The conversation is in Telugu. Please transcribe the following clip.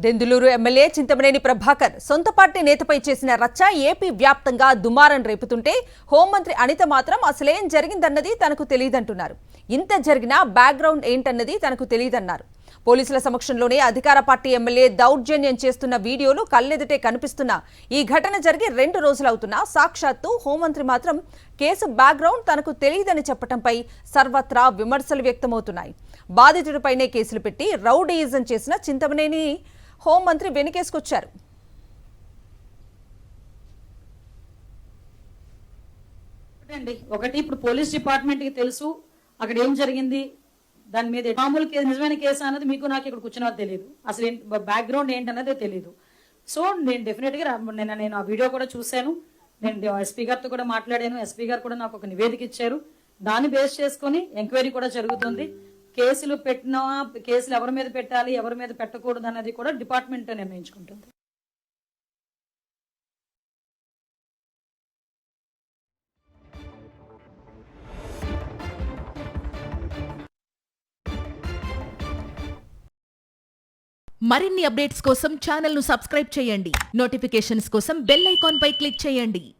దెందులూరు ఎమ్మెల్యే చింతమనేని ప్రభాకర్ సొంత పార్టీ నేతపై చేసిన రచ్చ ఏపీ వ్యాప్తంగా దుమారం రేపుతుంటే హోంమంత్రి అనిత మాత్రం అసలేం జరిగిందన్నది తనకు తెలియదంటున్నారు. ఇంత జరిగినా బ్యాక్గ్రౌండ్ ఏంటన్నది తనకు తెలియదన్నారు. పోలీసుల సమక్షంలోనే అధికార పార్టీ ఎమ్మెల్యే దౌర్జన్యం చేస్తున్న వీడియోలు కళ్ళెదుటే కనిపిస్తున్న ఈ ఘటన జరిగి 2 రోజులవుతున్నా సాక్షాత్తు హోంమంత్రి మాత్రం కేసు బ్యాక్గ్రౌండ్ తనకు తెలియదని చెప్పడంపై సర్వత్రా విమర్శలు వ్యక్తమవుతున్నాయి. బాధితుడిపైనే కేసులు పెట్టి రౌడీయిజం చేసిన చింతమనేని హోంమంత్రి వెనుకేసుకొచ్చారు. ఒకటి ఇప్పుడు పోలీస్ డిపార్ట్మెంట్ కి తెలుసు అక్కడ ఏం జరిగింది, దాని మీద మామూలు కేసు నిజమైన కేసు అన్నది మీకు నాకు ఇక్కడ కూర్చున్నది తెలియదు, అసలు బ్యాక్గ్రౌండ్ ఏంటన్నదే తెలియదు. సో నేను డెఫినెట్గా నేను ఆ వీడియో కూడా చూశాను. నేను ఎస్పీ గారితో కూడా మాట్లాడాను. ఎస్పీ గారు కూడా నాకు ఒక నివేదిక ఇచ్చారు. దాన్ని బేస్ చేసుకుని ఎంక్వైరీ కూడా జరుగుతుంది. కేసులు పెట్టినా కేసులు ఎవరి మీద పెట్టాలి ఎవరి మీద పెట్టకూడదు అన్నది కూడా డిపార్ట్మెంట్ నిర్ణయించుకుంటుంది. మరిన్ని అప్డేట్స్ కోసం ఛానల్ ను సబ్స్క్రైబ్ చేయండి. నోటిఫికేషన్స్ కోసం బెల్ ఐకాన్ పై క్లిక్ చేయండి.